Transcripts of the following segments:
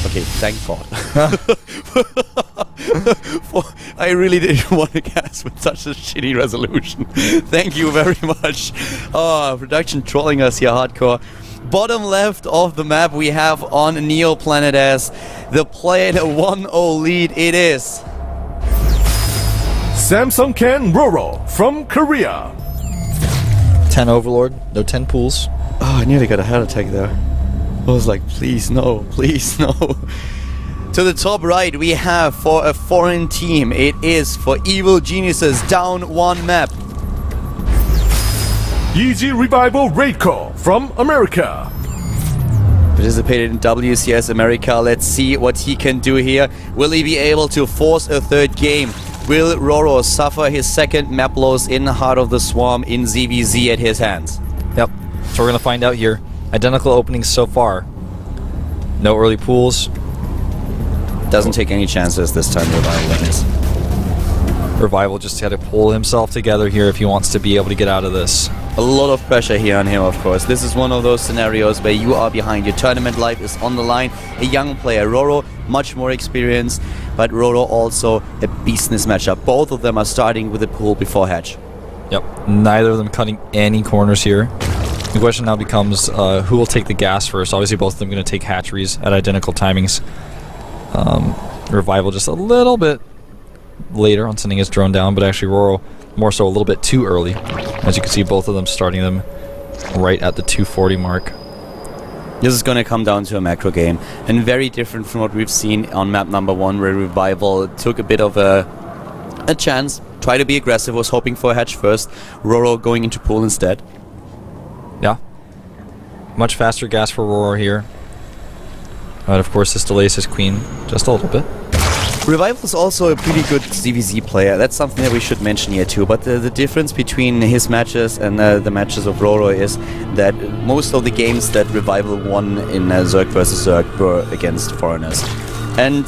Okay, thank God. I really didn't want to cast with such a shitty resolution. Thank you very much. Production trolling us here hardcore. Bottom left of the map we have on Neo Planet as the player 1-0 lead. It is Samsung Ken RorO from Korea. 10 Overlord, no 10 pools. Oh, I nearly got a heart attack there. I was like, please no, please no. To the top right we have for a foreign team, it is for Evil Geniuses down one map. Easy Revival Raid Call from America. Participated in WCS America, let's see what he can do here. Will he be able to force a third game? Will RorO suffer his second map loss in the heart of the swarm in ZVZ at his hands? Yep, so we're gonna find out here. Identical openings so far. No early pools. Doesn't take any chances this time, Revival wins. Revival just had to pull himself together here if he wants to be able to get out of this. A lot of pressure here on him, of course. This is one of those scenarios where you are behind. Your tournament life is on the line. A young player, RorO, much more experienced, but RorO also a beast in this matchup. Both of them are starting with a pool before hatch. Yep, neither of them cutting any corners here. The question now becomes who will take the gas first. Obviously both of them going to take hatcheries at identical timings. Revival just a little bit later on sending his drone down, but actually RorO more so a little bit too early. As you can see, both of them starting them right at the 240 mark. This is going to come down to a macro game, and very different from what we've seen on map number 1, where Revival took a bit of a chance, tried to be aggressive, was hoping for a hatch first, RorO going into pool instead. Yeah. Much faster gas for RorO here. But of course this delays his queen just a little bit. Revival is also a pretty good ZVZ player. That's something that we should mention here too. But the difference between his matches and the matches of RorO is that most of the games that Revival won in Zerg vs Zerg were against foreigners. And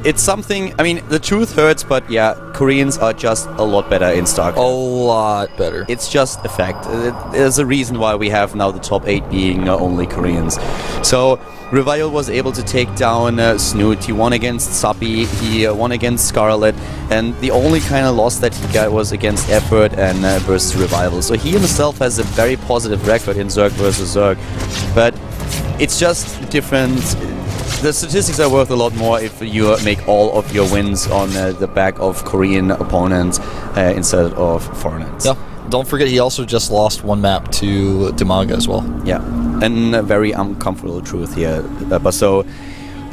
it's something, I mean, the truth hurts, but yeah, Koreans are just a lot better in Starcraft. A lot better. It's just a fact. There's a reason why we have now the top 8 being only Koreans. So Revival was able to take down Snoot. He won against Sappy, he won against Scarlet, and the only kind of loss that he got was against Effort and versus Revival. So he himself has a very positive record in Zerg vs Zerg, but it's just different. The statistics are worth a lot more if you make all of your wins on the back of Korean opponents instead of foreigners. Yeah. Don't forget he also just lost one map to Demaga as well. Yeah, and a very uncomfortable truth here. But so,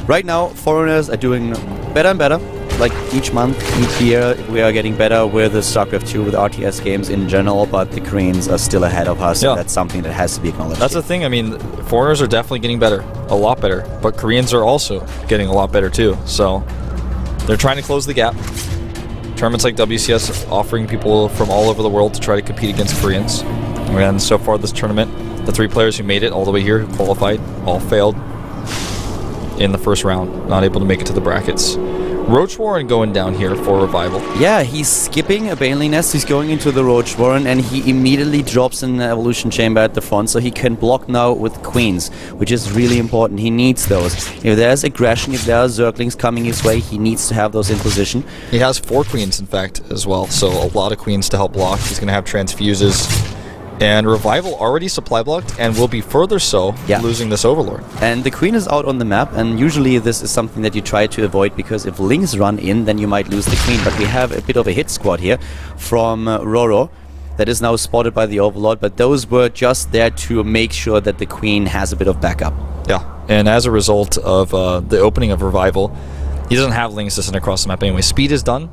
right now, foreigners are doing better and better. Like each month, each year, we are getting better with the Starcraft 2, with RTS games in general, but the Koreans are still ahead of us, and that's something that has to be acknowledged. That's the thing, I mean, foreigners are definitely getting better, a lot better, but Koreans are also getting a lot better too, so they're trying to close the gap. Tournaments like WCS offering people from all over the world to try to compete against Koreans. And so far this tournament, the 3 players who made it all the way here, who qualified, all failed in the first round, not able to make it to the brackets. Roach Warren going down here for Revival. Yeah, he's skipping a Baneling Nest, he's going into the Roach Warren, and he immediately drops an Evolution Chamber at the front, so he can block now with Queens, which is really important. He needs those. If there's aggression, if there are Zerglings coming his way, he needs to have those in position. He has 4 Queens, in fact, as well, so a lot of Queens to help block. He's going to have Transfuses. And Revival already supply blocked and will be further so losing this Overlord. And the Queen is out on the map, and usually this is something that you try to avoid, because if Lings run in, then you might lose the Queen. But we have a bit of a hit squad here from RorO that is now spotted by the Overlord, but those were just there to make sure that the Queen has a bit of backup. Yeah, and as a result of the opening of Revival, he doesn't have Lings to send across the map anyway. Speed is done.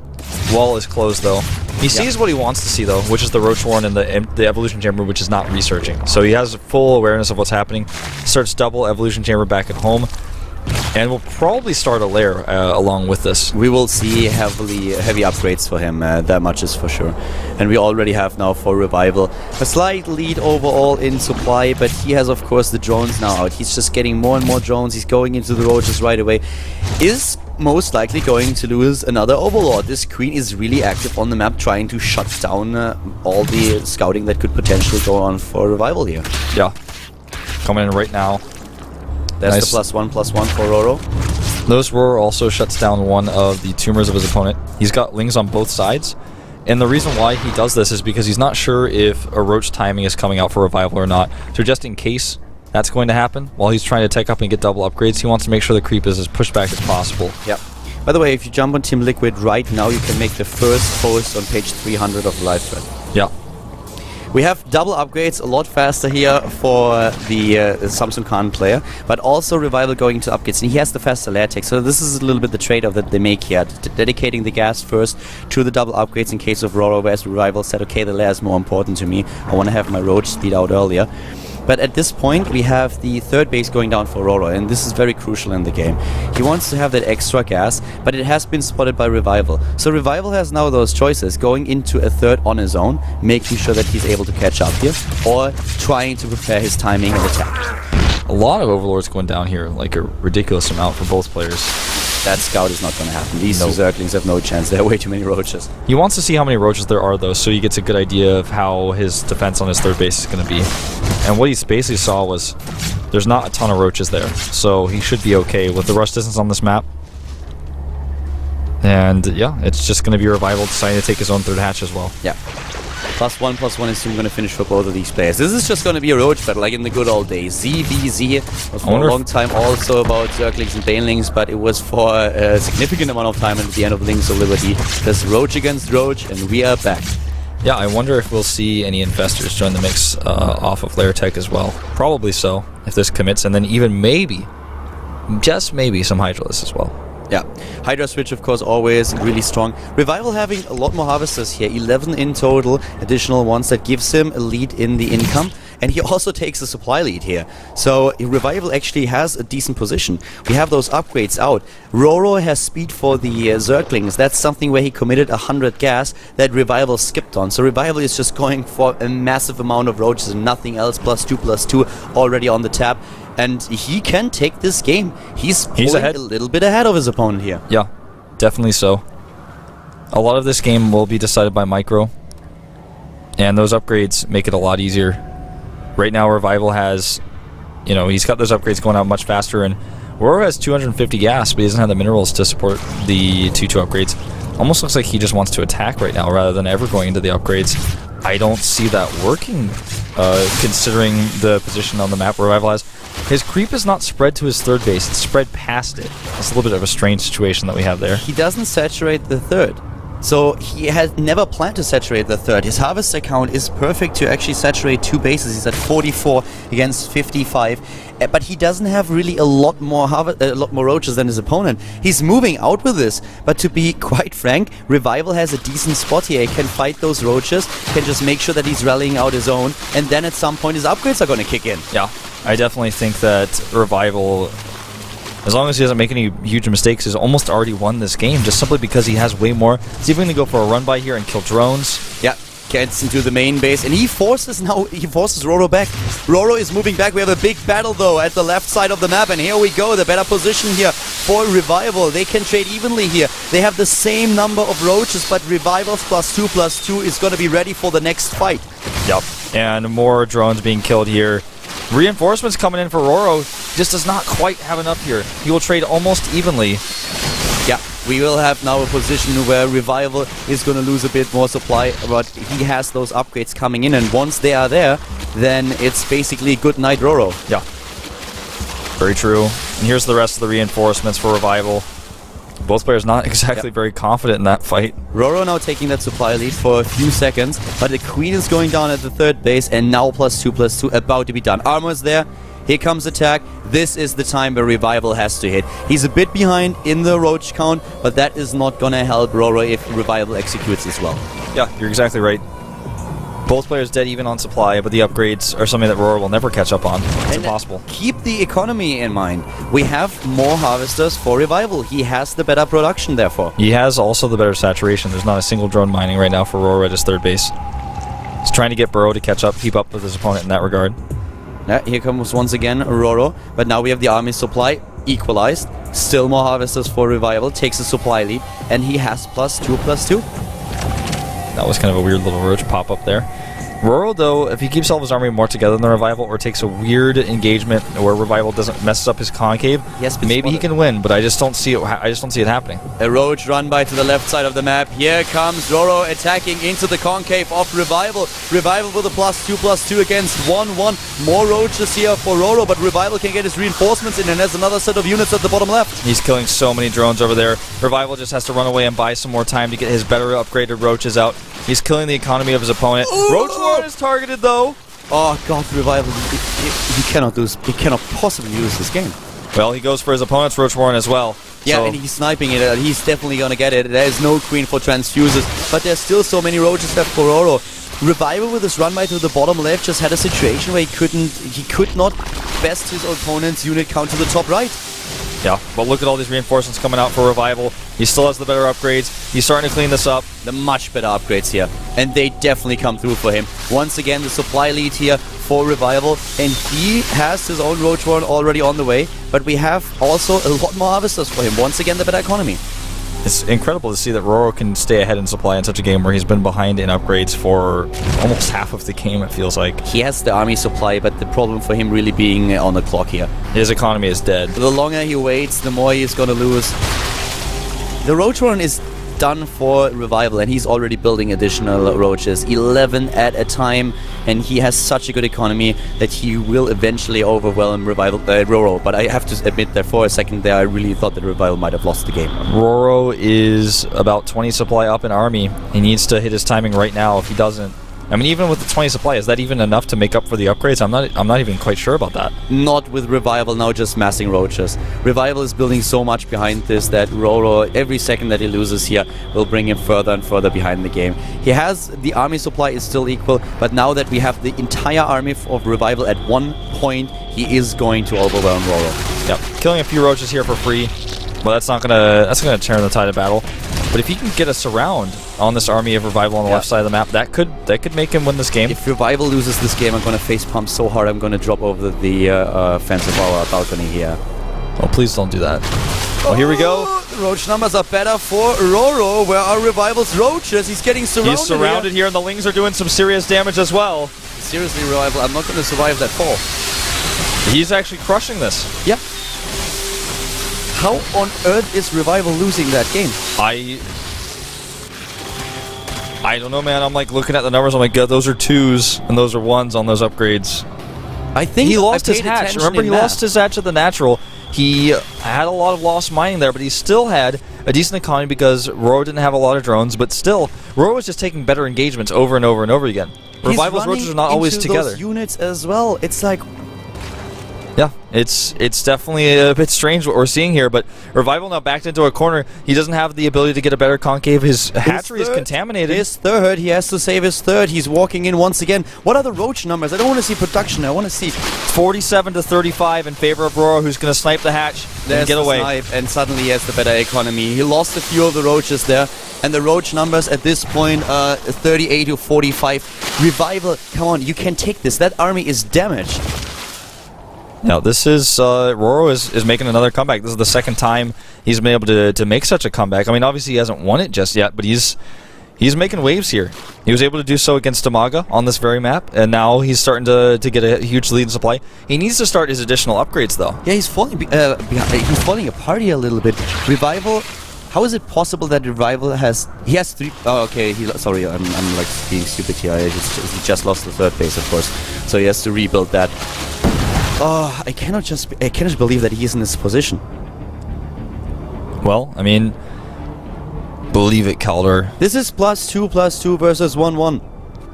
Wall is closed though. He sees what he wants to see though, which is the Roach Warren and the Evolution Chamber, which is not researching. So he has full awareness of what's happening. Starts double Evolution Chamber back at home. And we'll probably start a lair along with this. We will see heavy upgrades for him, that much is for sure. And we already have now for Revival a slight lead overall in supply, but he has of course the drones now out. He's just getting more and more drones, he's going into the roaches right away. Is most likely going to lose another Overlord. This Queen is really active on the map, trying to shut down all the scouting that could potentially go on for Revival here. Yeah. Coming in right now. There's Nice. the +1/+1 for RorO. Those RorO also shuts down one of the tumors of his opponent. He's got Lings on both sides. And the reason why he does this is because he's not sure if a Roach timing is coming out for Revival or not. So just in case that's going to happen, while he's trying to tech up and get double upgrades, he wants to make sure the creep is as pushed back as possible. Yep. By the way, if you jump on Team Liquid right now, you can make the first post on page 300 of the live thread. Yeah. We have double upgrades a lot faster here for the Samsung Khan player, but also Revival going to upgrades, and he has the faster layer tech. So this is a little bit the trade-off that they make here, dedicating the gas first to the double upgrades in case of RorO, whereas Revival said, okay, the layer is more important to me. I want to have my Roach speed out earlier. But at this point, we have the third base going down for RorO, and this is very crucial in the game. He wants to have that extra gas, but it has been spotted by Revival. So Revival has now those choices, going into a third on his own, making sure that he's able to catch up here, or trying to prepare his timing and attack. A lot of Overlords going down here, like a ridiculous amount for both players. That scout is not going to happen. These two Zerglings have no chance. There are way too many Roaches. He wants to see how many Roaches there are, though, so he gets a good idea of how his defense on his third base is going to be. And what he basically saw was there's not a ton of Roaches there, so he should be okay with the rush distance on this map. And yeah, it's just going to be Revival deciding to take his own third hatch as well. Yeah. +1/+1 is soon going to finish for both of these players. This is just going to be a Roach battle, like in the good old days. ZVZ was for a long time also about Zerglings and Banelings, but it was for a significant amount of time at the end of Links of Liberty. There's Roach against Roach, and we are back. Yeah, I wonder if we'll see any Infestors join the mix off of Lair Tech as well. Probably so, if this commits, and then even maybe, just maybe, some Hydralisk as well. Yeah, Hydra Switch, of course, always really strong. Revival having a lot more Harvesters here, 11 in total, additional ones that gives him a lead in the income. And he also takes a supply lead here. So Revival actually has a decent position. We have those upgrades out. RorO has speed for the Zerglings. That's something where he committed 100 gas that Revival skipped on. So Revival is just going for a massive amount of Roaches and nothing else. +2/+2 already on the tab. And he can take this game. He's ahead. A little bit ahead of his opponent here. Yeah, definitely so. A lot of this game will be decided by micro. And those upgrades make it a lot easier. Right now, Revival has, you know, he's got those upgrades going out much faster, and RorO has 250 gas, but he doesn't have the minerals to support the 2-2 upgrades. Almost looks like he just wants to attack right now rather than ever going into the upgrades. I don't see that working, considering the position on the map Revival has. His creep is not spread to his third base, it's spread past it. It's a little bit of a strange situation that we have there. He doesn't saturate the third. So he has never planned to saturate the third. His harvester count is perfect to actually saturate two bases. He's at 44 against 55, but he doesn't have really a lot more Roaches than his opponent. He's moving out with this, but to be quite frank, Revival has a decent spot here. He can fight those Roaches, can just make sure that he's rallying out his own, and then at some point his upgrades are going to kick in. Yeah, I definitely think that Revival, as long as he doesn't make any huge mistakes, has almost already won this game, just simply because he has way more. See if we can go for a run by here and kill drones. Yeah, gets into the main base, and he forces RorO back. RorO is moving back. We have a big battle, though, at the left side of the map, and here we go. The better position here for Revival. They can trade evenly here. They have the same number of Roaches, but Revival's +2/+2 is going to be ready for the next fight. Yep, and more drones being killed here. Reinforcements coming in for RorO. Just does not quite have enough here. He will trade almost evenly. Yeah, we will have now a position where Revival is going to lose a bit more supply, but he has those upgrades coming in, and once they are there, then it's basically good night RorO. Yeah, very true. And here's the rest of the reinforcements for Revival. Both players not exactly very confident in that fight. RorO now taking that supply lead for a few seconds, but the Queen is going down at the third base, and now +2/+2 about to be done. Armor's there. Here comes attack. This is the time where Revival has to hit. He's a bit behind in the Roach count, but that is not gonna help RorO if Revival executes as well. Yeah, you're exactly right. Both players dead even on supply, but the upgrades are something that RorO will never catch up on. It's impossible. Keep the economy in mind. We have more Harvesters for Revival. He has the better production, therefore. He has also the better saturation. There's not a single drone mining right now for RorO at his third base. He's trying to get burrow to catch up, keep up with his opponent in that regard. Yeah, here comes once again RorO, but now we have the army supply equalized. Still more Harvesters for Revival, takes a supply lead, and he has +2/+2. That was kind of a weird little Roach pop up there. RorO, though, if he keeps all of his army more together than the Revival, or takes a weird engagement where Revival doesn't messes up his concave, maybe he can win. But I just don't see it. I just don't see it happening. A roach run by to the left side of the map. Here comes RorO attacking into the concave of Revival. Revival with a +2/+2 against 1-1. More roaches here for RorO, but Revival can get his reinforcements in, and there's another set of units at the bottom left. He's killing so many drones over there. Revival just has to run away and buy some more time to get his better upgraded roaches out. He's killing the economy of his opponent. Roach Warren is targeted, though. Oh god, Revival, he cannot lose. He cannot possibly lose this game. Well, he goes for his opponent's Roach Warren as well. Yeah, so and he's sniping it. He's definitely gonna get it. There is no queen for transfuses, but there's still so many roaches left for RorO. Revival with his run by to the bottom left just had a situation where he could not best his opponent's unit count to the top right. Yeah, but look at all these reinforcements coming out for Revival. He still has the better upgrades. He's starting to clean this up. The much better upgrades here, and they definitely come through for him. Once again, the supply lead here for Revival, and he has his own Roach Warren already on the way, but we have also a lot more harvesters for him. Once again, the better economy. It's incredible to see that RorO can stay ahead in supply in such a game where he's been behind in upgrades for almost half of the game, it feels like. He has the army supply, but the problem for him really being on the clock here. His economy is dead. The longer he waits, the more he's gonna lose. The Roach Warren is done for Revival, and he's already building additional roaches, 11 at a time, and he has such a good economy that he will eventually overwhelm RorO. But I have to admit that for a second there, I really thought that Revival might have lost the game. RorO is about 20 supply up in army. He needs to hit his timing right now. If he doesn't, I mean, even with the 20 supply, is that even enough to make up for the upgrades? I'm not even quite sure about that. Not with Revival now just massing roaches. Revival is building so much behind this that RorO, every second that he loses here, will bring him further and further behind the game. He has, the army supply is still equal, but now that we have the entire army of Revival at one point, he is going to overwhelm RorO. Yep, killing a few roaches here for free. Well, that's gonna turn the tide of battle. But if he can get a surround on this army of Revival on the left side of the map, that could make him win this game. If Revival loses this game, I'm gonna face pump so hard I'm gonna drop over the fence of our balcony here. Oh, please don't do that. Oh, here we go. The roach numbers are better for RorO. Where are Revival's roaches? He's getting surrounded. He's surrounded here, and the Lings are doing some serious damage as well. Seriously, Revival, I'm not gonna survive that fall. He's actually crushing this. Yeah. How on earth is Revival losing that game? I don't know, man. I'm like looking at the numbers. I'm like, God, those are 2s and those are 1s on those upgrades. I think he lost his hatch. Remember, he lost his hatch at the natural. He had a lot of lost mining there, but he still had a decent economy because RorO didn't have a lot of drones. But still, RorO was just taking better engagements over and over and over again. Revival's roaches are not always together. Those units as well. It's like. Yeah, it's definitely a bit strange what we're seeing here, but Revival now backed into a corner. He doesn't have the ability to get a better concave. His hatchery is contaminated. His third. He has to save his third. He's walking in once again. What are the roach numbers? I don't want to see production. I want to see 47 to 35 in favor of RorO, who's going to snipe the hatch and get away. Snipe, and suddenly he has the better economy. He lost a few of the roaches there, and the roach numbers at this point are 38 to 45. Revival, come on, you can take this. That army is damaged. Now, this is, RorO is making another comeback. This is the second time he's been able to make such a comeback. I mean, obviously he hasn't won it just yet, but he's making waves here. He was able to do so against Damaga on this very map, and now he's starting to get a huge lead in supply. He needs to start his additional upgrades, though. Yeah, he's falling he's falling apart here a little bit. Revival, how is it possible that Revival has... He has 3... Oh, okay, sorry, I'm like being stupid here. He just lost the third base, of course. So he has to rebuild that. Oh, I cannot believe that he is in this position. Well, I mean, believe it, Calder. This is +2/+2 versus 1-1.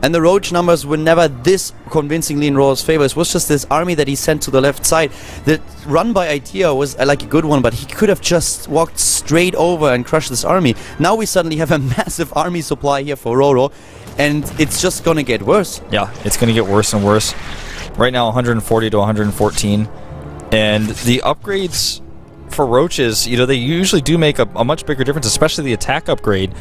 And the roach numbers were never this convincingly in RorO's favor. It was just this army that he sent to the left side. The run by idea was like a good one, but he could have just walked straight over and crushed this army. Now we suddenly have a massive army supply here for RorO, and it's just gonna get worse. Yeah, it's gonna get worse and worse. Right now, 140 to 114. And the upgrades for roaches, they usually do make a much bigger difference, especially the attack upgrade.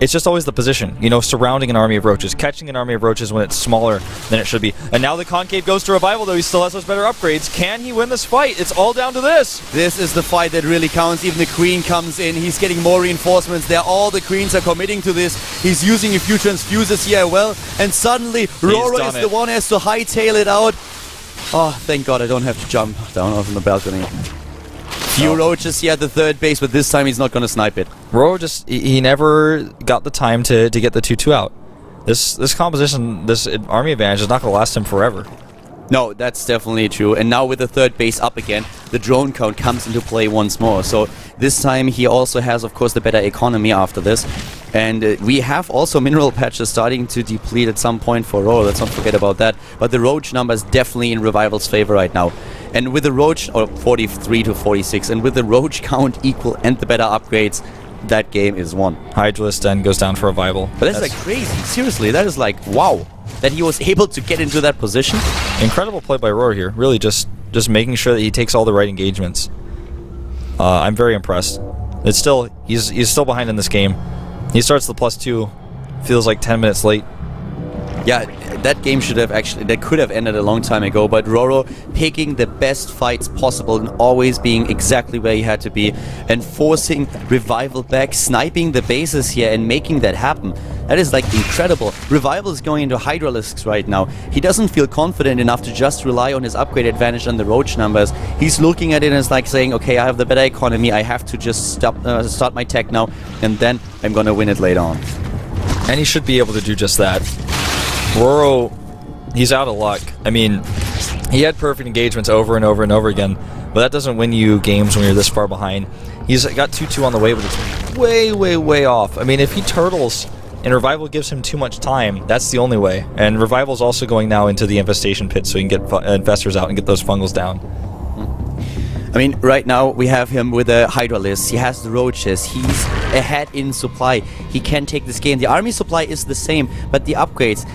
It's just always the position, you know, surrounding an army of roaches, catching an army of roaches when it's smaller than it should be. And now the Concave goes to Revival, though he still has those better upgrades. Can he win this fight? It's all down to this. This is the fight that really counts. Even the Queen comes in. He's getting more reinforcements there. All the Queens are committing to this. He's using a few transfuses here as well. And suddenly, RorO is the one who has to hightail it out. Oh, thank God I don't have to jump down off the balcony. Few roaches here at the third base, but this time he's not going to snipe it. RorO just, he never got the time to get the 2-2 out. This composition, this army advantage is not going to last him forever. No, that's definitely true. And now with the third base up again, the drone count comes into play once more. So this time he also has, of course, the better economy after this. And we have also mineral patches starting to deplete at some point for RorO. Let's not forget about that. But the roach number is definitely in Revival's favor right now. And with the roach, or 43 to 46, and with the roach count equal and the better upgrades, that game is won. Hydralisk then goes down for Revival. But that's like crazy. Seriously, that is like, wow. That he was able to get into that position. Incredible play by RorO here. Really just making sure that he takes all the right engagements. I'm very impressed. It's still, he's still behind in this game. He starts the +2, feels like 10 minutes late. Yeah, that game should have actually, that could have ended a long time ago, but RorO picking the best fights possible and always being exactly where he had to be and forcing Revival back, sniping the bases here and making that happen. That is like incredible. Revival is going into Hydralisks right now. He doesn't feel confident enough to just rely on his upgrade advantage on the roach numbers. He's looking at it and it's like saying, okay, I have the better economy, I have to just start my tech now, and then I'm gonna win it later on. And he should be able to do just that. RorO, he's out of luck. I mean, he had perfect engagements over and over and over again, but that doesn't win you games when you're this far behind. He's got 2-2 on the way, but it's way, way, way off. I mean, if he turtles and Revival gives him too much time, that's the only way. And Revival's also going now into the infestation pit so he can get infestors out and get those fungals down. I mean, right now we have him with a Hydralisk. He has the roaches. He's ahead in supply. He can take this game. The army supply is the same, but the upgrades,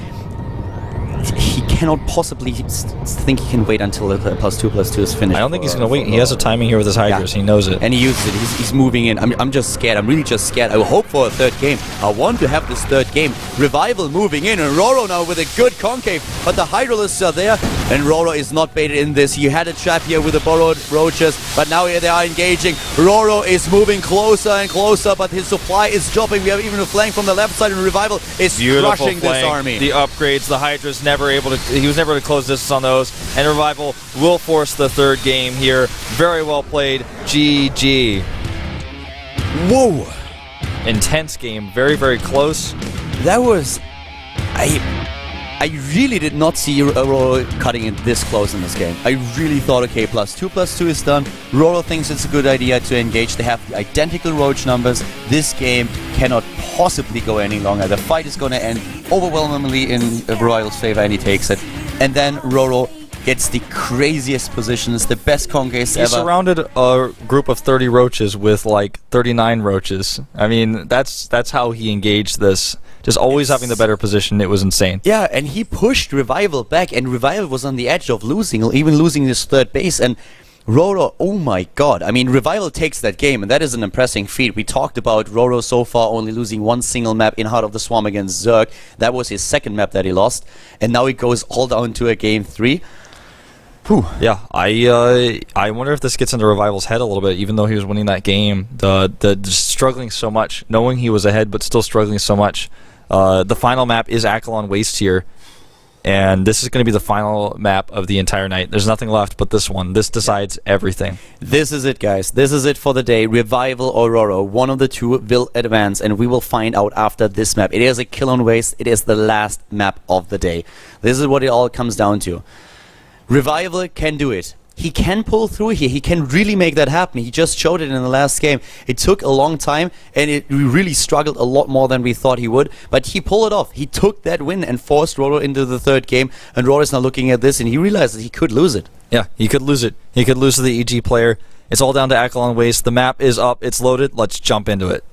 he cannot possibly think he can wait until the +2/+2 is finished. I don't think he's going to wait. He has a timing here with his Hydras. Yeah. He knows it. And he uses it. He's moving in. I'm just scared. I'm really just scared. I hope for a third game. I want to have this third game. Revival moving in, and RorO now with a good concave. But the Hydralisks are there, and RorO is not baited in this. He had a trap here with the borrowed roaches, but now here they are engaging. RorO is moving closer and closer, but his supply is dropping. We have even a flank from the left side, and Revival is crushing this army. The upgrades, the Hydra's never able to, he was never able to close distance on those, and Revival will force the third game here. Very well played. GG. Whoa! Intense game. Very, very close. That was... I really did not see RorO cutting it this close in this game. I really thought, okay, +2/+2 is done. RorO thinks it's a good idea to engage. They have the identical roach numbers. This game cannot possibly go any longer. The fight is going to end overwhelmingly in Revival's favor, and he takes it. And then RorO gets the craziest positions, the best concaves ever. He surrounded a group of 30 roaches with like 39 roaches. I mean, that's how he engaged this. Just always having the better position. It was insane. Yeah, and he pushed Revival back, and Revival was on the edge of losing, even losing his third base. And RorO, oh my god. I mean, Revival takes that game, and that is an impressive feat. We talked about RorO so far only losing one single map in Heart of the Swarm against Zerg. That was his second map that he lost. And now it goes all down to a game 3. Whew. Yeah, I wonder if this gets into Revival's head a little bit, even though he was winning that game. The just struggling so much, knowing he was ahead, but still struggling so much. The final map is Akalon Waste here, and this is going to be the final map of the entire night. There's nothing left but this one. This decides everything. This is it, guys. This is it for the day. Revival or RorO. One of the two will advance, and we will find out after this map. It is a kill on waste. It is the last map of the day. This is what it all comes down to. Revival can do it. He can pull through here. He can really make that happen. He just showed it in the last game. It took a long time, and we really struggled a lot more than we thought he would. But he pulled it off. He took that win and forced RorO into the third game. And RorO is now looking at this, and he realized that he could lose it. Yeah, he could lose it. He could lose to the EG player. It's all down to Akalon Waste. The map is up. It's loaded. Let's jump into it.